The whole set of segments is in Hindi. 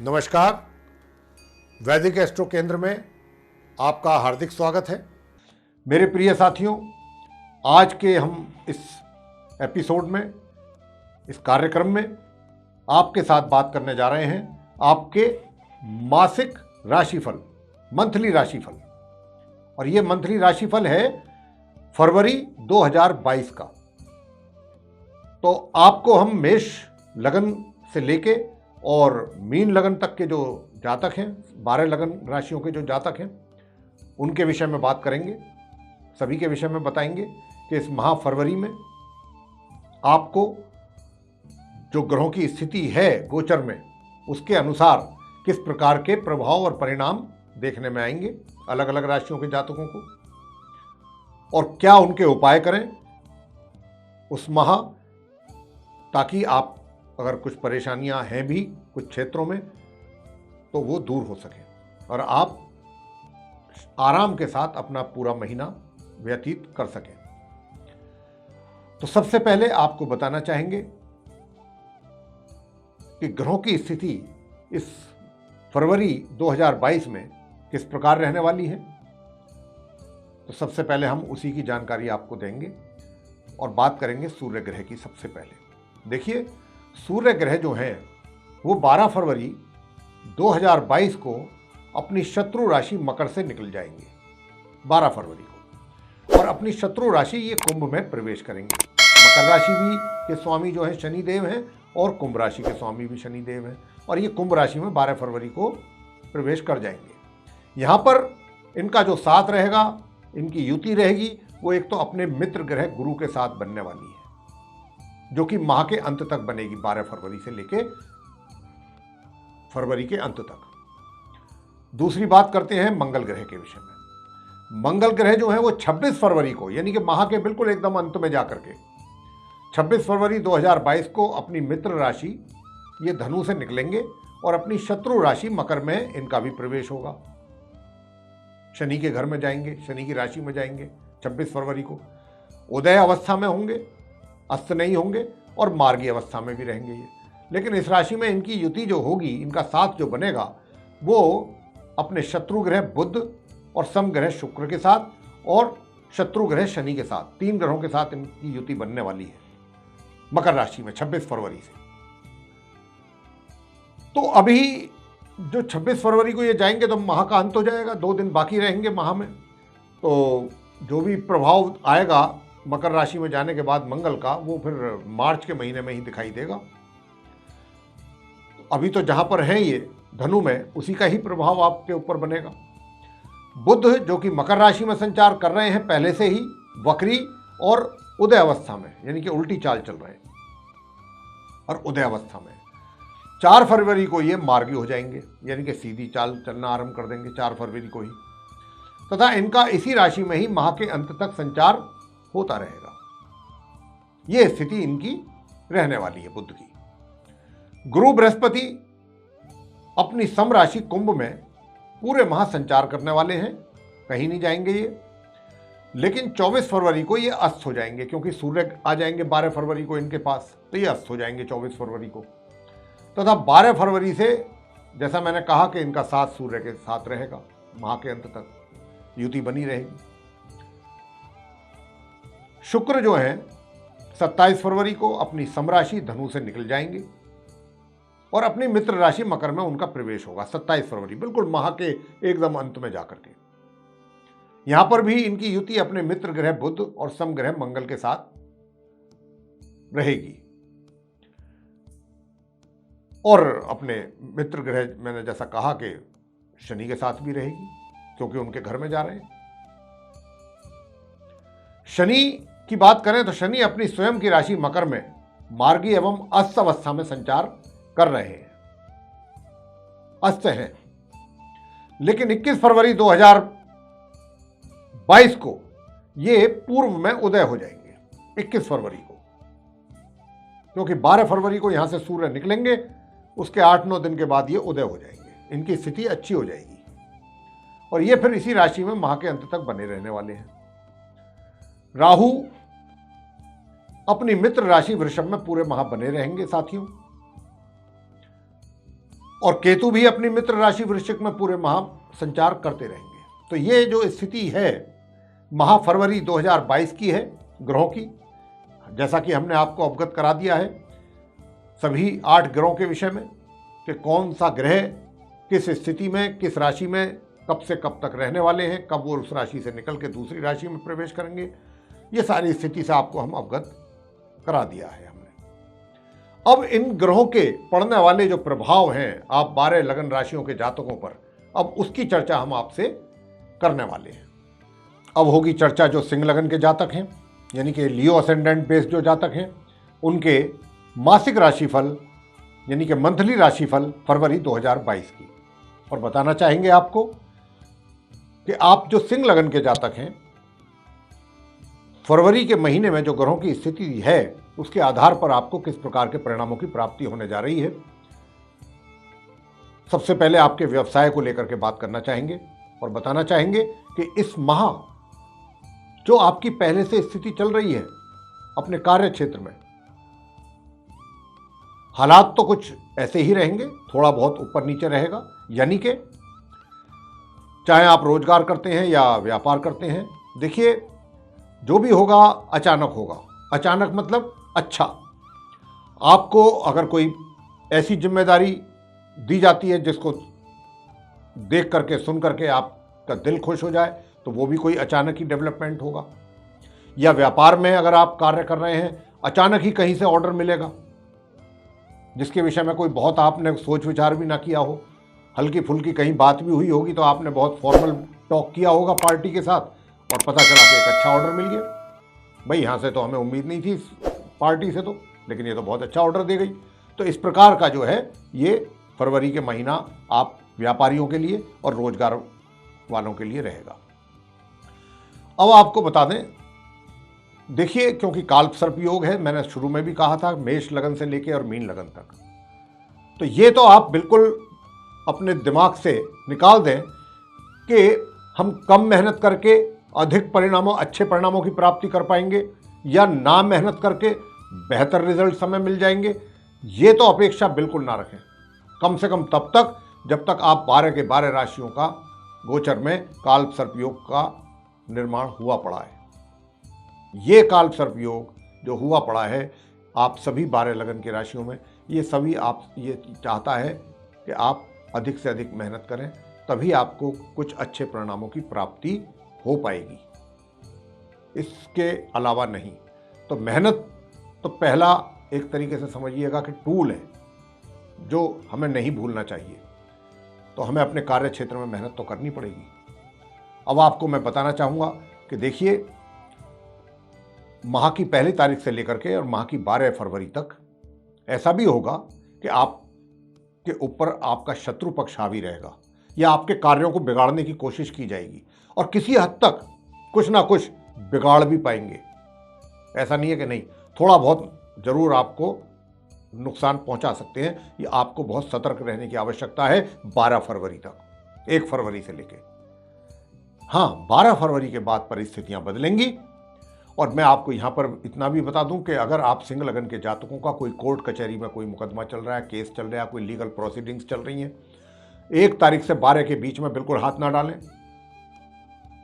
नमस्कार। वैदिक एस्ट्रो केंद्र में आपका हार्दिक स्वागत है। मेरे प्रिय साथियों, आज के हम इस एपिसोड में, इस कार्यक्रम में आपके साथ बात करने जा रहे हैं आपके मासिक राशिफल, मंथली राशिफल। और ये मंथली राशिफल है फरवरी 2022 का। तो आपको हम मेष लगन से लेके और मीन लगन तक के जो जातक हैं, 12 लगन राशियों के जो जातक हैं, उनके विषय में बात करेंगे। सभी के विषय में बताएंगे कि इस माह फरवरी में आपको जो ग्रहों की स्थिति है गोचर में, उसके अनुसार किस प्रकार के प्रभाव और परिणाम देखने में आएंगे अलग अलग राशियों के जातकों को, और क्या उनके उपाय करें उस माह, ताकि आप अगर कुछ परेशानियां हैं भी कुछ क्षेत्रों में तो वो दूर हो सके और आप आराम के साथ अपना पूरा महीना व्यतीत कर सकें। तो सबसे पहले आपको बताना चाहेंगे कि ग्रहों की स्थिति इस फरवरी 2022 में किस प्रकार रहने वाली है। तो सबसे पहले हम उसी की जानकारी आपको देंगे और बात करेंगे सूर्य ग्रह की। सबसे पहले देखिए, सूर्य ग्रह जो हैं वो 12 फरवरी 2022 को अपनी शत्रु राशि मकर से निकल जाएंगे 12 फरवरी को, और अपनी शत्रु राशि ये कुंभ में प्रवेश करेंगे। मकर राशि भी के स्वामी जो है शनिदेव हैं और कुंभ राशि के स्वामी भी शनिदेव हैं, और ये कुंभ राशि में 12 फरवरी को प्रवेश कर जाएंगे। यहाँ पर इनका जो साथ रहेगा, इनकी युति रहेगी, वो एक तो अपने मित्र ग्रह गुरु के साथ बनने वाली है, जो कि माह के अंत तक बनेगी, 12 फरवरी से लेके फरवरी के अंत तक। दूसरी बात करते हैं मंगल ग्रह के विषय में। मंगल ग्रह जो है वो 26 फरवरी को, यानी कि माह के बिल्कुल एकदम अंत में जाकर के 26 फरवरी 2022 को अपनी मित्र राशि ये धनु से निकलेंगे और अपनी शत्रु राशि मकर में इनका भी प्रवेश होगा। शनि के घर में जाएंगे, शनि की राशि में जाएंगे 26 फरवरी को। उदय अवस्था में होंगे, अस्त नहीं होंगे, और मार्गी अवस्था में भी रहेंगे ये। लेकिन इस राशि में इनकी युति जो होगी, इनका साथ जो बनेगा, वो अपने शत्रु ग्रह बुध और सम ग्रह शुक्र के साथ और शत्रु ग्रह शनि के साथ, 3 ग्रहों के साथ इनकी युति बनने वाली है मकर राशि में 26 फरवरी से। तो अभी जो 26 फरवरी को ये जाएंगे तो माह का अंत हो जाएगा, 2 दिन बाकी रहेंगे माह में। तो जो भी प्रभाव आएगा मकर राशि में जाने के बाद मंगल का, वो फिर मार्च के महीने में ही दिखाई देगा। अभी तो जहां पर है ये धनु में, उसी का ही प्रभाव आपके ऊपर बनेगा। बुध जो कि मकर राशि में संचार कर रहे हैं पहले से ही, वक्री और उदय अवस्था में, यानी कि उल्टी चाल चल रहे हैं, और उदय अवस्था में 4 फरवरी को ये मार्गी हो जाएंगे, यानी कि सीधी चाल चलना आरंभ कर देंगे 4 फरवरी को ही, तथा इनका इसी राशि में ही माह के अंत तक संचार होता रहेगा। यह स्थिति इनकी रहने वाली है बुध की। गुरु बृहस्पति अपनी सम राशि कुंभ में पूरे माह संचार करने वाले हैं, कहीं नहीं जाएंगे ये। लेकिन 24 फरवरी को ये अस्त हो जाएंगे, क्योंकि सूर्य आ जाएंगे 12 फरवरी को इनके पास, तो ये अस्त हो जाएंगे 24 फरवरी को। तथा 12 फरवरी से, जैसा मैंने कहा कि इनका साथ सूर्य के साथ रहेगा, माह के अंत तक युति बनी रहेगी। शुक्र जो है 27 फरवरी को अपनी समराशि धनु से निकल जाएंगे और अपनी मित्र राशि मकर में उनका प्रवेश होगा 27 फरवरी, बिल्कुल माह के एकदम अंत में जाकर के। यहां पर भी इनकी युति अपने मित्र ग्रह बुध और सम ग्रह मंगल के साथ रहेगी, और अपने मित्र ग्रह मैंने जैसा कहा कि शनि के साथ भी रहेगी, क्योंकि उनके घर में जा रहे हैं। शनि की बात करें तो शनि अपनी स्वयं की राशि मकर में मार्गी एवं अस्त अवस्था में संचार कर रहे हैं, अस्त हैं। लेकिन 21 फरवरी 2022 को ये पूर्व में उदय हो जाएंगे, 21 फरवरी को, क्योंकि 12 फरवरी को यहां से सूर्य निकलेंगे, उसके 8-9 दिन के बाद ये उदय हो जाएंगे, इनकी स्थिति अच्छी हो जाएगी, और ये फिर इसी राशि में माह के अंत तक बने रहने वाले हैं। राहु अपनी मित्र राशि वृषभ में पूरे माह बने रहेंगे साथियों। और केतु भी अपनी मित्र राशि वृश्चिक में पूरे माह संचार करते रहेंगे। तो ये जो स्थिति है माह फरवरी 2022 की है ग्रहों की, जैसा कि हमने आपको अवगत करा दिया है सभी 8 ग्रहों के विषय में कि कौन सा ग्रह किस स्थिति में किस राशि में कब से कब तक रहने वाले हैं, कब वो उस राशि से निकल के दूसरी राशि में प्रवेश करेंगे, ये सारी स्थिति से आपको हम अवगत करा दिया है हमने। अब इन ग्रहों के पड़ने वाले जो प्रभाव हैं आप 12 लगन राशियों के जातकों पर, अब उसकी चर्चा हम आपसे करने वाले हैं। अब होगी चर्चा जो सिंह लगन के जातक हैं, यानी कि लियो असेंडेंट बेस्ड जो जातक हैं, उनके मासिक राशिफल यानी कि मंथली राशिफल फरवरी 2022 की। और बताना चाहेंगे आपको कि आप जो सिंह लगन के जातक हैं, फरवरी के महीने में जो ग्रहों की स्थिति है उसके आधार पर आपको किस प्रकार के परिणामों की प्राप्ति होने जा रही है। सबसे पहले आपके व्यवसाय को लेकर के बात करना चाहेंगे और बताना चाहेंगे कि इस माह जो आपकी पहले से स्थिति चल रही है अपने कार्य क्षेत्र में, हालात तो कुछ ऐसे ही रहेंगे, थोड़ा बहुत ऊपर नीचे रहेगा। यानी कि चाहे आप रोजगार करते हैं या व्यापार करते हैं, देखिए जो भी होगा अचानक होगा। अचानक मतलब अच्छा, आपको अगर कोई ऐसी जिम्मेदारी दी जाती है जिसको देख करके सुन करके आपका दिल खुश हो जाए तो वो भी कोई अचानक ही डेवलपमेंट होगा। या व्यापार में अगर आप कार्य कर रहे हैं, अचानक ही कहीं से ऑर्डर मिलेगा जिसके विषय में कोई बहुत आपने सोच विचार भी ना किया हो, हल्की फुल्की कहीं बात भी हुई होगी तो आपने बहुत फॉर्मल टॉक किया होगा पार्टी के साथ और पता चला कि एक अच्छा ऑर्डर मिल गया। भाई यहाँ से तो हमें उम्मीद नहीं थी इस पार्टी से, तो लेकिन ये तो बहुत अच्छा ऑर्डर दे गई। तो इस प्रकार का जो है ये फरवरी के महीना आप व्यापारियों के लिए और रोजगार वालों के लिए रहेगा। अब आपको बता दें, देखिए क्योंकि काल्प सर्प योग है, मैंने शुरू में भी कहा था मेष लगन से लेके और मीन लगन तक, तो ये तो आप बिल्कुल अपने दिमाग से निकाल दें कि हम कम मेहनत करके अधिक परिणामों अच्छे परिणामों की प्राप्ति कर पाएंगे या ना मेहनत करके बेहतर रिजल्ट समय मिल जाएंगे। ये तो अपेक्षा बिल्कुल ना रखें, कम से कम तब तक जब तक आप 12 के 12 राशियों का गोचर में काल्प सर्प योग का निर्माण हुआ पड़ा है। ये काल्प सर्प योग जो हुआ पड़ा है आप सभी 12 लगन की राशियों में, ये सभी आप ये चाहता है कि आप अधिक से अधिक मेहनत करें, तभी आपको कुछ अच्छे परिणामों की प्राप्ति हो पाएगी, इसके अलावा नहीं। तो मेहनत तो पहला एक तरीके से समझिएगा कि टूल है जो हमें नहीं भूलना चाहिए। तो हमें अपने कार्य क्षेत्र में मेहनत तो करनी पड़ेगी। अब आपको मैं बताना चाहूँगा कि देखिए माह की पहली तारीख से लेकर के और माह की 12 फरवरी तक ऐसा भी होगा कि आपके ऊपर आपका शत्रु पक्ष हावी रहेगा या आपके कार्यों को बिगाड़ने की कोशिश की जाएगी और किसी हद तक कुछ ना कुछ बिगाड़ भी पाएंगे। ऐसा नहीं है कि नहीं, थोड़ा बहुत जरूर आपको नुकसान पहुंचा सकते हैं। ये आपको बहुत सतर्क रहने की आवश्यकता है 12 फरवरी तक, 1 फरवरी से लेके। हाँ, 12 फरवरी के बाद परिस्थितियां बदलेंगी। और मैं आपको यहाँ पर इतना भी बता दूं कि अगर आप सिंह लगन के जातकों का कोई कोर्ट कचहरी में कोई मुकदमा चल रहा है, केस चल रहा है, कोई लीगल प्रोसीडिंग्स चल रही हैं, 1 तारीख से 12 के बीच में बिल्कुल हाथ ना डालें।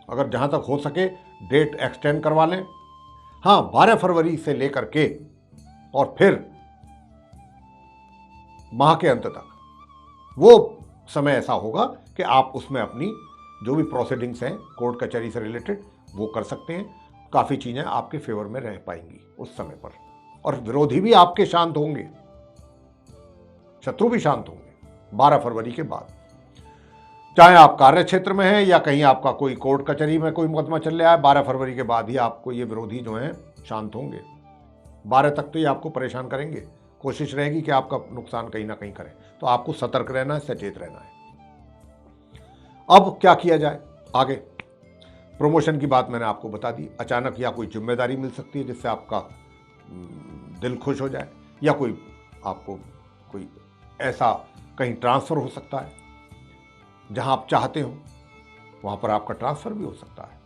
अगर जहाँ तक हो सके डेट एक्सटेंड करवा लें। हाँ, 12 फरवरी से लेकर के और फिर माह के अंत तक वो समय ऐसा होगा कि आप उसमें अपनी जो भी प्रोसीडिंग्स हैं कोर्ट कचहरी से रिलेटेड वो कर सकते हैं। काफ़ी चीज़ें आपके फेवर में रह पाएंगी उस समय पर, और विरोधी भी आपके शांत होंगे, शत्रु भी शांत होंगे 12 फरवरी के बाद। चाहे आप कार्य क्षेत्र में हैं या कहीं आपका कोई कोर्ट कचहरी में कोई मुकदमा चल रहा है, 12 फरवरी के बाद ही आपको ये विरोधी जो हैं शांत होंगे। 12 तक तो ये आपको परेशान करेंगे, कोशिश रहेगी कि आपका नुकसान कहीं ना कहीं करें। तो आपको सतर्क रहना है, सचेत रहना है। अब क्या किया जाए आगे? प्रमोशन की बात मैंने आपको बता दी। अचानक या कोई जिम्मेदारी मिल सकती है जिससे आपका दिल खुश हो जाए, या कोई आपको कोई ऐसा कहीं ट्रांसफ़र हो सकता है जहां आप चाहते हो वहां पर आपका ट्रांसफ़र भी हो सकता है।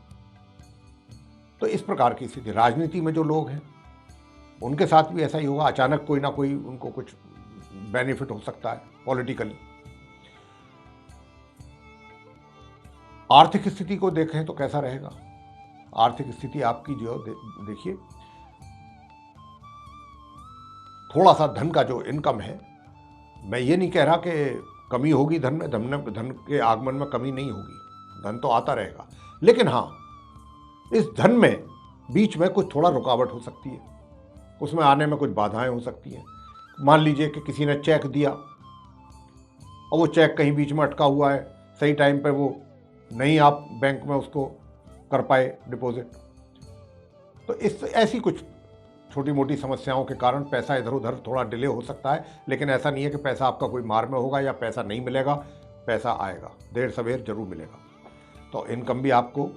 तो इस प्रकार की स्थिति, राजनीति में जो लोग हैं उनके साथ भी ऐसा ही होगा। अचानक कोई ना कोई उनको कुछ बेनिफिट हो सकता है पॉलिटिकली, आर्थिक स्थिति को देखें तो कैसा रहेगा? आर्थिक स्थिति आपकी जो देखिए, थोड़ा सा धन का जो इनकम है, मैं ये नहीं कह रहा कि कमी होगी धन में, धन के आगमन में कमी नहीं होगी, धन तो आता रहेगा, लेकिन हाँ, इस धन में बीच में कुछ थोड़ा रुकावट हो सकती है, उसमें आने में कुछ बाधाएं हो सकती हैं। मान लीजिए कि किसी ने चेक दिया और वो चेक कहीं बीच में अटका हुआ है, सही टाइम पे वो नहीं आप बैंक में उसको कर पाए डिपॉजिट, तो इस ऐसी कुछ छोटी मोटी समस्याओं के कारण पैसा इधर उधर थोड़ा डिले हो सकता है। लेकिन ऐसा नहीं है कि पैसा आपका कोई मार में होगा या पैसा नहीं मिलेगा, पैसा आएगा, देर सवेर जरूर मिलेगा। तो इनकम भी आपको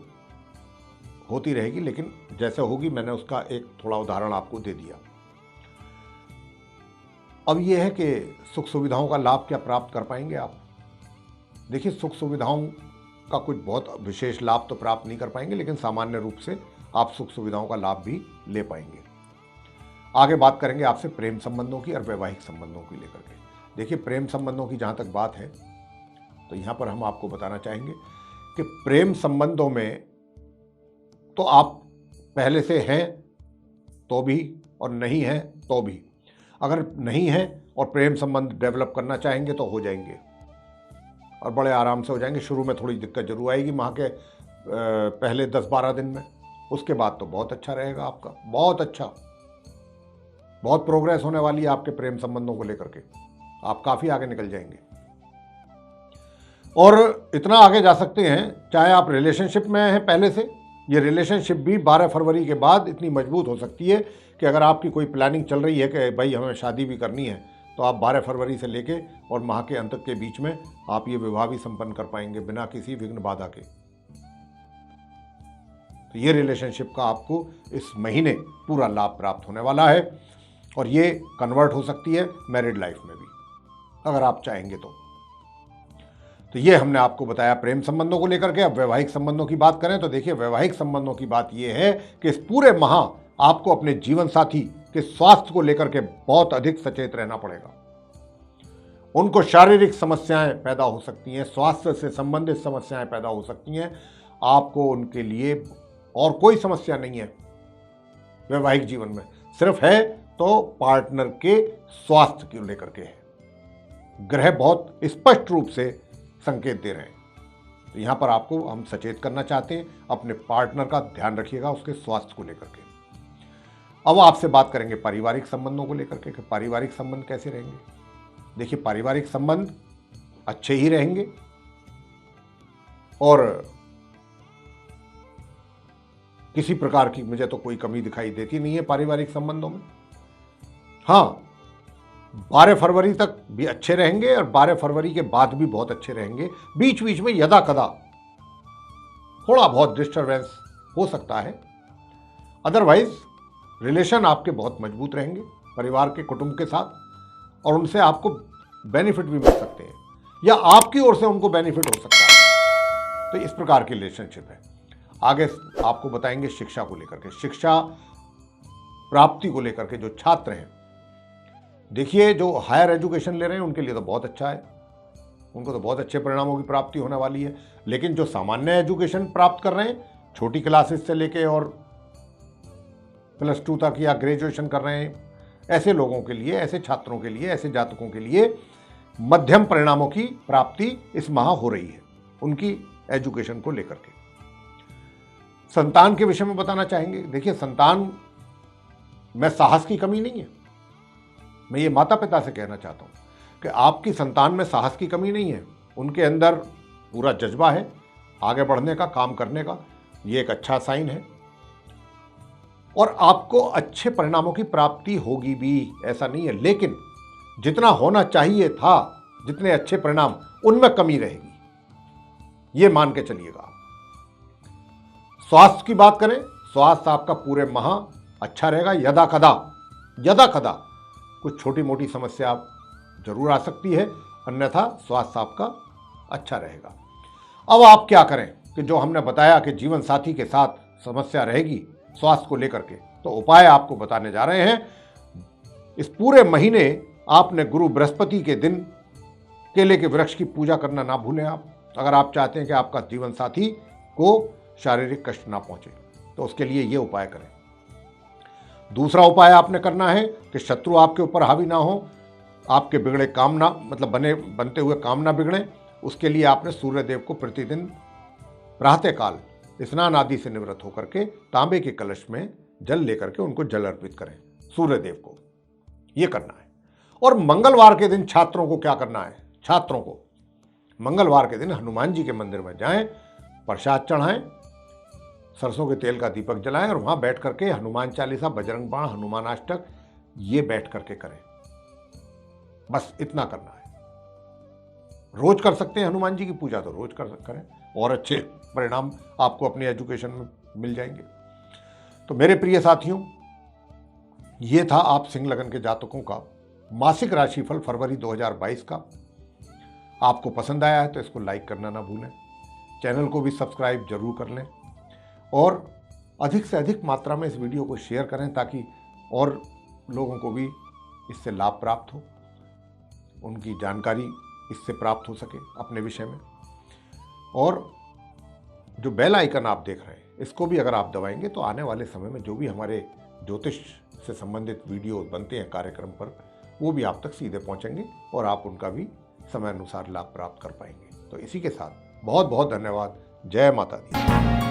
होती रहेगी, लेकिन जैसे होगी मैंने उसका एक थोड़ा उदाहरण आपको दे दिया। अब यह है कि सुख सुविधाओं का लाभ क्या प्राप्त कर पाएंगे आप? देखिए, सुख सुविधाओं का कुछ बहुत विशेष लाभ तो प्राप्त नहीं कर पाएंगे, लेकिन सामान्य रूप से आप सुख सुविधाओं का लाभ भी ले पाएंगे। आगे बात करेंगे आपसे प्रेम संबंधों की और वैवाहिक संबंधों की लेकर के। देखिए, प्रेम संबंधों की जहाँ तक बात है तो यहाँ पर हम आपको बताना चाहेंगे कि प्रेम संबंधों में तो आप पहले से हैं तो भी और नहीं हैं तो भी, अगर नहीं है और प्रेम संबंध डेवलप करना चाहेंगे तो हो जाएंगे और बड़े आराम से हो जाएंगे। शुरू में थोड़ी दिक्कत जरूर आएगी वहाँ के पहले 10-12 दिन में, उसके बाद तो बहुत अच्छा रहेगा आपका, बहुत अच्छा, बहुत प्रोग्रेस होने वाली है आपके प्रेम संबंधों को लेकर के, आप काफ़ी आगे निकल जाएंगे और इतना आगे जा सकते हैं। चाहे आप रिलेशनशिप में हैं पहले से, ये रिलेशनशिप भी 12 फरवरी के बाद इतनी मजबूत हो सकती है कि अगर आपकी कोई प्लानिंग चल रही है कि भाई हमें शादी भी करनी है, तो आप 12 फरवरी से लेके और माह के अंत के बीच में आप ये विवाह भी संपन्न कर पाएंगे बिना किसी विघ्न बाधा के। तो ये रिलेशनशिप का आपको इस महीने पूरा लाभ प्राप्त होने वाला है और ये कन्वर्ट हो सकती है मैरिड लाइफ में भी, अगर आप चाहेंगे तो ये हमने आपको बताया प्रेम संबंधों को लेकर के। अब वैवाहिक संबंधों की बात करें तो देखिए, वैवाहिक संबंधों की बात ये है कि इस पूरे माह आपको अपने जीवन साथी के स्वास्थ्य को लेकर के बहुत अधिक सचेत रहना पड़ेगा। उनको शारीरिक समस्याएं पैदा हो सकती हैं, स्वास्थ्य से संबंधित समस्याएं पैदा हो सकती हैं। आपको उनके लिए और कोई समस्या नहीं है वैवाहिक जीवन में, सिर्फ है तो पार्टनर के स्वास्थ्य को लेकर के है। ग्रह बहुत स्पष्ट रूप से संकेत दे रहे हैं, तो यहां पर आपको हम सचेत करना चाहते हैं, अपने पार्टनर का ध्यान रखिएगा उसके स्वास्थ्य को लेकर के। अब आपसे बात करेंगे पारिवारिक संबंधों को लेकर के कि पारिवारिक संबंध कैसे रहेंगे। देखिए, पारिवारिक संबंध अच्छे ही रहेंगे और किसी प्रकार की मुझे तो कोई कमी दिखाई देती नहीं है पारिवारिक संबंधों में। हाँ, 12 फरवरी तक भी अच्छे रहेंगे और 12 फरवरी के बाद भी बहुत अच्छे रहेंगे। बीच बीच में यदा कदा थोड़ा बहुत डिस्टर्बेंस हो सकता है, अदरवाइज रिलेशन आपके बहुत मजबूत रहेंगे परिवार के कुटुंब के साथ और उनसे आपको बेनिफिट भी मिल सकते हैं या आपकी ओर से उनको बेनिफिट हो सकता है। तो इस प्रकार की रिलेशनशिप है। आगे आपको बताएंगे शिक्षा को लेकर के, शिक्षा प्राप्ति को लेकर के जो छात्र हैं, देखिए जो हायर एजुकेशन ले रहे हैं उनके लिए तो बहुत अच्छा है, उनको तो बहुत अच्छे परिणामों की प्राप्ति होने वाली है। लेकिन जो सामान्य एजुकेशन प्राप्त कर रहे हैं, छोटी क्लासेस से लेके और +2 तक या ग्रेजुएशन कर रहे हैं, ऐसे लोगों के लिए, ऐसे छात्रों के लिए, ऐसे जातकों के लिए मध्यम परिणामों की प्राप्ति इस माह हो रही है उनकी एजुकेशन को लेकर के। संतान के विषय में बताना चाहेंगे। देखिए, संतान में साहस की कमी नहीं है। मैं ये माता पिता से कहना चाहता हूं कि आपकी संतान में साहस की कमी नहीं है, उनके अंदर पूरा जज्बा है आगे बढ़ने का, काम करने का, ये एक अच्छा साइन है और आपको अच्छे परिणामों की प्राप्ति होगी भी, ऐसा नहीं है। लेकिन जितना होना चाहिए था, जितने अच्छे परिणाम, उनमें कमी रहेगी, ये मान के चलिएगा। स्वास्थ्य की बात करें, स्वास्थ्य आपका पूरे माह अच्छा रहेगा। यदा कदा कुछ छोटी मोटी समस्या जरूर आ सकती है, अन्यथा स्वास्थ्य आपका अच्छा रहेगा। अब आप क्या करें कि जो हमने बताया कि जीवन साथी के साथ समस्या रहेगी स्वास्थ्य को लेकर के, तो उपाय आपको बताने जा रहे हैं। इस पूरे महीने आपने गुरु बृहस्पति के दिन केले के वृक्ष की पूजा करना ना भूलें आप। अगर आप चाहते हैं कि आपका जीवन साथी को शारीरिक कष्ट ना पहुंचे तो उसके लिए ये उपाय करें। दूसरा उपाय आपने करना है कि शत्रु आपके ऊपर हावी ना हो, आपके बिगड़े काम ना मतलब बनते हुए काम ना बिगड़े। उसके लिए आपने सूर्यदेव को प्रतिदिन प्रातःकाल स्नान आदि से निवृत्त होकर के तांबे के कलश में जल लेकर के उनको जल अर्पित करें सूर्यदेव को। यह करना है। और मंगलवार के दिन छात्रों को क्या करना है? छात्रों को मंगलवार के दिन हनुमान जी के मंदिर में जाएं, प्रसाद चढ़ाएं, सरसों के तेल का दीपक जलाएं और वहां बैठ करके हनुमान चालीसा, बजरंग बाण, हनुमान अष्टक ये बैठ करके करें। बस इतना करना है। रोज कर सकते हैं हनुमान जी की पूजा तो रोज करें और अच्छे परिणाम आपको अपनी एजुकेशन में मिल जाएंगे। तो मेरे प्रिय साथियों, ये था आप सिंह लगन के जातकों का मासिक राशिफल फरवरी 2022 का। आपको पसंद आया है तो इसको लाइक करना ना भूलें, चैनल को भी सब्सक्राइब जरूर कर लें और अधिक से अधिक मात्रा में इस वीडियो को शेयर करें ताकि और लोगों को भी इससे लाभ प्राप्त हो, उनकी जानकारी इससे प्राप्त हो सके अपने विषय में। और जो बेल आइकन आप देख रहे हैं इसको भी अगर आप दबाएंगे तो आने वाले समय में जो भी हमारे ज्योतिष से संबंधित वीडियो बनते हैं कार्यक्रम पर, वो भी आप तक सीधे पहुंचेंगे और आप उनका भी समय अनुसार लाभ प्राप्त कर पाएंगे। तो इसी के साथ बहुत बहुत धन्यवाद। जय माता दी।